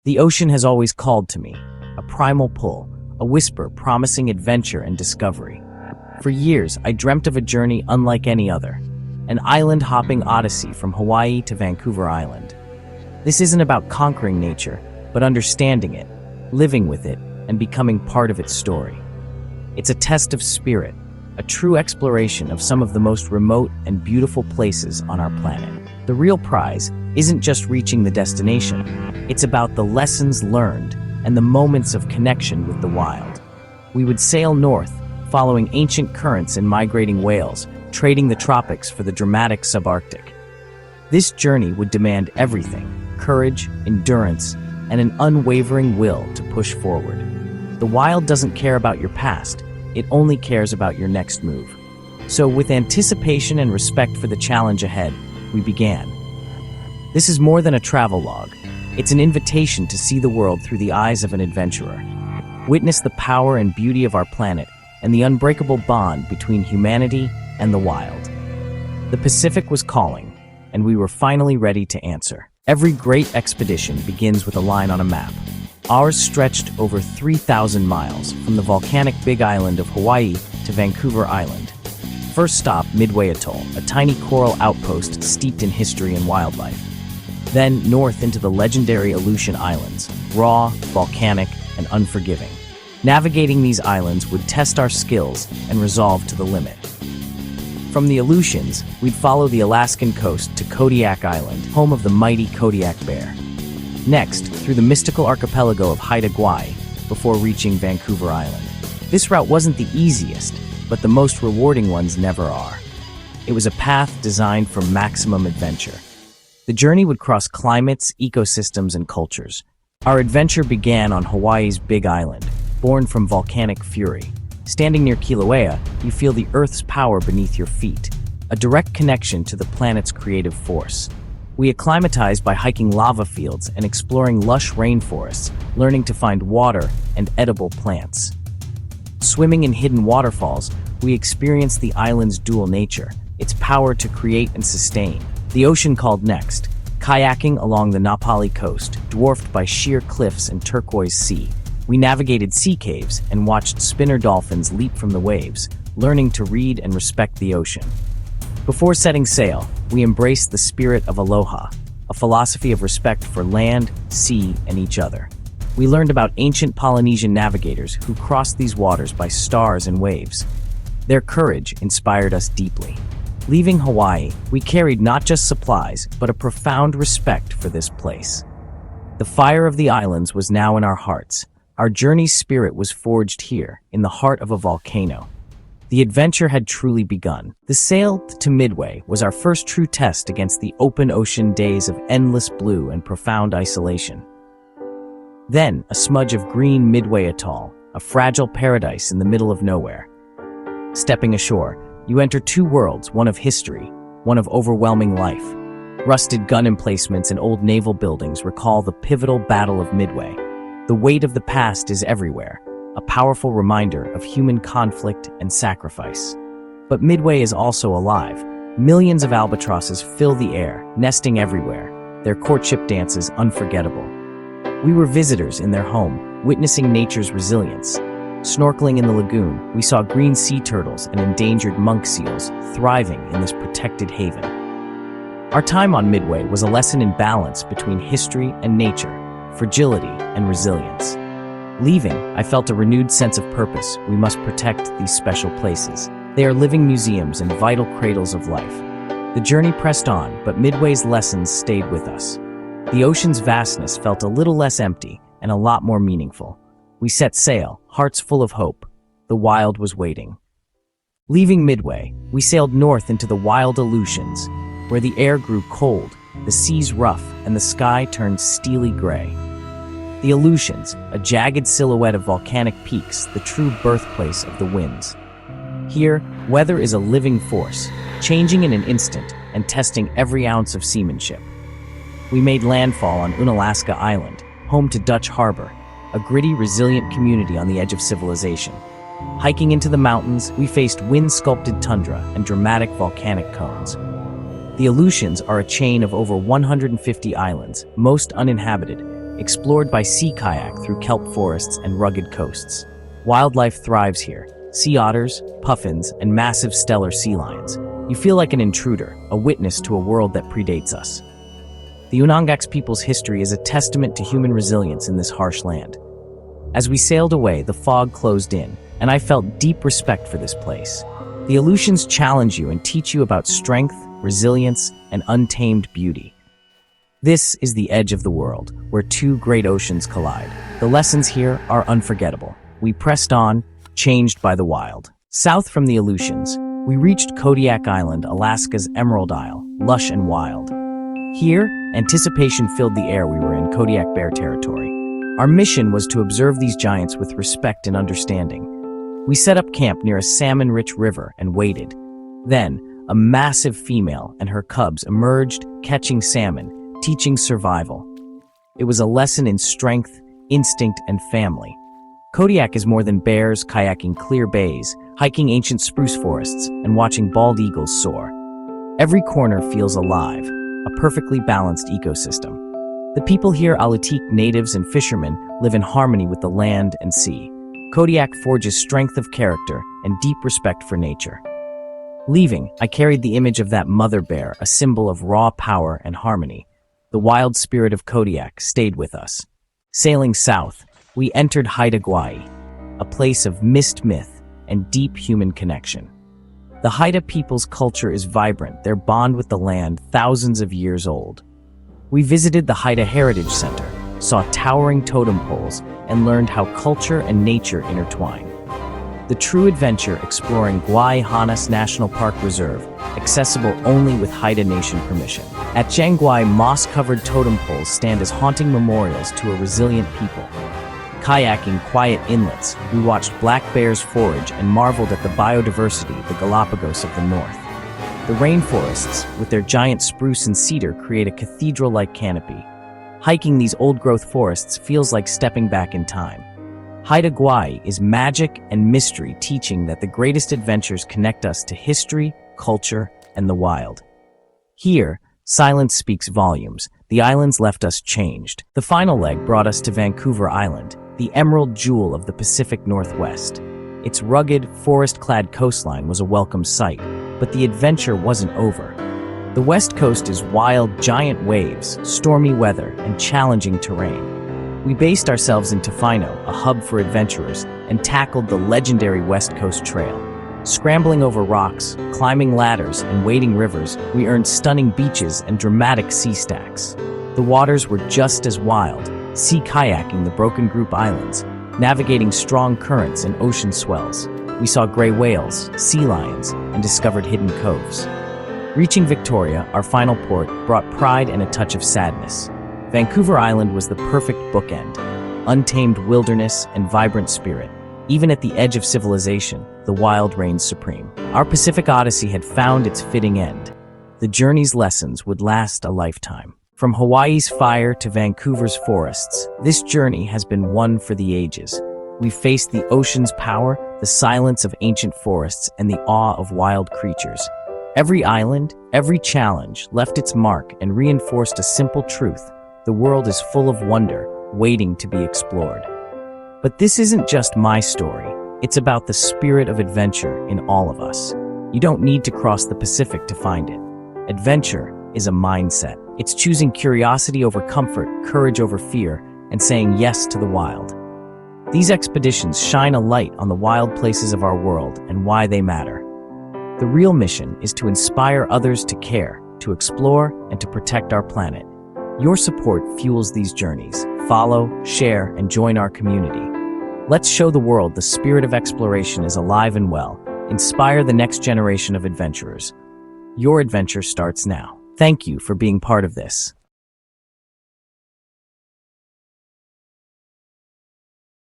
The ocean has always called to me, a primal pull, a whisper promising adventure and discovery. For years, I dreamt of a journey unlike any other, an island-hopping odyssey from Hawaii to Vancouver Island. This isn't about conquering nature, but understanding it, living with it, and becoming part of its story. It's a test of spirit, a true exploration of some of the most remote and beautiful places on our planet. The real prize isn't just reaching the destination, it's about the lessons learned and the moments of connection with the wild. We would sail north, following ancient currents and migrating whales, trading the tropics for the dramatic subarctic. This journey would demand everything: courage, endurance, and an unwavering will to push forward. The wild doesn't care about your past, it only cares about your next move. So with anticipation and respect for the challenge ahead, we began. This is more than a travel log. It's an invitation to see the world through the eyes of an adventurer. Witness the power and beauty of our planet and the unbreakable bond between humanity and the wild. The Pacific was calling, and we were finally ready to answer. Every great expedition begins with a line on a map. Ours stretched over 3,000 miles, from the volcanic Big Island of Hawaii to Vancouver Island. First stop, Midway Atoll, a tiny coral outpost steeped in history and wildlife. Then north into the legendary Aleutian Islands, raw, volcanic, and unforgiving. Navigating these islands would test our skills and resolve to the limit. From the Aleutians, we'd follow the Alaskan coast to Kodiak Island, home of the mighty Kodiak bear. Next, through the mystical archipelago of Haida Gwaii, before reaching Vancouver Island. This route wasn't the easiest, but the most rewarding ones never are. It was a path designed for maximum adventure. The journey would cross climates, ecosystems, and cultures. Our adventure began on Hawaii's Big Island, born from volcanic fury. Standing near Kilauea, you feel the Earth's power beneath your feet, a direct connection to the planet's creative force. We acclimatized by hiking lava fields and exploring lush rainforests, learning to find water and edible plants. Swimming in hidden waterfalls, we experienced the island's dual nature, its power to create and sustain. The ocean called next, kayaking along the Napali coast, dwarfed by sheer cliffs and turquoise sea. We navigated sea caves and watched spinner dolphins leap from the waves, learning to read and respect the ocean. Before setting sail, we embraced the spirit of aloha, a philosophy of respect for land, sea, and each other. We learned about ancient Polynesian navigators who crossed these waters by stars and waves. Their courage inspired us deeply. Leaving Hawaii, we carried not just supplies, but a profound respect for this place. The fire of the islands was now in our hearts. Our journey's spirit was forged here, in the heart of a volcano. The adventure had truly begun. The sail to Midway was our first true test against the open ocean days of endless blue and profound isolation. Then, a smudge of green Midway Atoll, a fragile paradise in the middle of nowhere. Stepping ashore, you enter two worlds, one of history, one of overwhelming life. Rusted gun emplacements and old naval buildings recall the pivotal Battle of Midway. The weight of the past is everywhere, a powerful reminder of human conflict and sacrifice. But Midway is also alive. Millions of albatrosses fill the air, nesting everywhere, their courtship dances unforgettable. We were visitors in their home, witnessing nature's resilience. Snorkeling in the lagoon, we saw green sea turtles and endangered monk seals thriving in this protected haven. Our time on Midway was a lesson in balance between history and nature, fragility and resilience. Leaving, I felt a renewed sense of purpose. We must protect these special places. They are living museums and vital cradles of life. The journey pressed on, but Midway's lessons stayed with us. The ocean's vastness felt a little less empty and a lot more meaningful. We set sail, hearts full of hope. The wild was waiting. Leaving Midway, we sailed north into the wild Aleutians, where the air grew cold, the seas rough, and the sky turned steely gray. The Aleutians, a jagged silhouette of volcanic peaks, the true birthplace of the winds. Here, weather is a living force, changing in an instant and testing every ounce of seamanship. We made landfall on Unalaska Island, home to Dutch Harbor, a gritty, resilient community on the edge of civilization. Hiking into the mountains, we faced wind-sculpted tundra and dramatic volcanic cones. The Aleutians are a chain of over 150 islands, most uninhabited, explored by sea kayak through kelp forests and rugged coasts. Wildlife thrives here. Sea otters, puffins, and massive stellar sea lions. You feel like an intruder, a witness to a world that predates us. The Unangax people's history is a testament to human resilience in this harsh land. As we sailed away, the fog closed in, and I felt deep respect for this place. The Aleutians challenge you and teach you about strength, resilience, and untamed beauty. This is the edge of the world, where two great oceans collide. The lessons here are unforgettable. We pressed on, changed by the wild. South from the Aleutians, we reached Kodiak Island, Alaska's Emerald Isle, lush and wild. Here, anticipation filled the air. We were in Kodiak Bear territory. Our mission was to observe these giants with respect and understanding. We set up camp near a salmon-rich river and waited. Then, a massive female and her cubs emerged, catching salmon, teaching survival. It was a lesson in strength, instinct, and family. Kodiak is more than bears, kayaking clear bays, hiking ancient spruce forests, and watching bald eagles soar. Every corner feels alive, a perfectly balanced ecosystem. The people here, Alutiiq natives and fishermen, live in harmony with the land and sea. Kodiak forges strength of character and deep respect for nature. Leaving, I carried the image of that mother bear, a symbol of raw power and harmony. The wild spirit of Kodiak stayed with us. Sailing south, we entered Haida Gwaii, a place of mist myth and deep human connection. The Haida people's culture is vibrant, their bond with the land thousands of years old. We visited the Haida Heritage Center, saw towering totem poles, and learned how culture and nature intertwine. The true adventure exploring Gwaii Hanas National Park Reserve, accessible only with Haida Nation permission. At Jangwai, moss-covered totem poles stand as haunting memorials to a resilient people. Kayaking quiet inlets, we watched black bears forage and marveled at the biodiversity, the Galapagos of the north. The rainforests, with their giant spruce and cedar, create a cathedral-like canopy. Hiking these old-growth forests feels like stepping back in time. Haida Gwaii is magic and mystery, teaching that the greatest adventures connect us to history, culture, and the wild. Here, silence speaks volumes. The islands left us changed. The final leg brought us to Vancouver Island, the emerald jewel of the Pacific Northwest. Its rugged, forest-clad coastline was a welcome sight, but the adventure wasn't over. The West Coast is wild, giant waves, stormy weather, and challenging terrain. We based ourselves in Tofino, a hub for adventurers, and tackled the legendary West Coast Trail. Scrambling over rocks, climbing ladders, and wading rivers, we earned stunning beaches and dramatic sea stacks. The waters were just as wild, sea kayaking the Broken Group Islands, navigating strong currents and ocean swells. We saw gray whales, sea lions, and discovered hidden coves. Reaching Victoria, our final port, brought pride and a touch of sadness. Vancouver Island was the perfect bookend, untamed wilderness and vibrant spirit. Even at the edge of civilization, the wild reigns supreme. Our Pacific Odyssey had found its fitting end. The journey's lessons would last a lifetime. From Hawaii's fire to Vancouver's forests, this journey has been one for the ages. We faced the ocean's power, the silence of ancient forests, and the awe of wild creatures. Every island, every challenge left its mark and reinforced a simple truth. The world is full of wonder, waiting to be explored. But this isn't just my story. It's about the spirit of adventure in all of us. You don't need to cross the Pacific to find it. Adventure is a mindset. It's choosing curiosity over comfort, courage over fear, and saying yes to the wild. These expeditions shine a light on the wild places of our world and why they matter. The real mission is to inspire others to care, to explore, and to protect our planet. Your support fuels these journeys. Follow, share, and join our community. Let's show the world the spirit of exploration is alive and well. Inspire the next generation of adventurers. Your adventure starts now. Thank you for being part of this.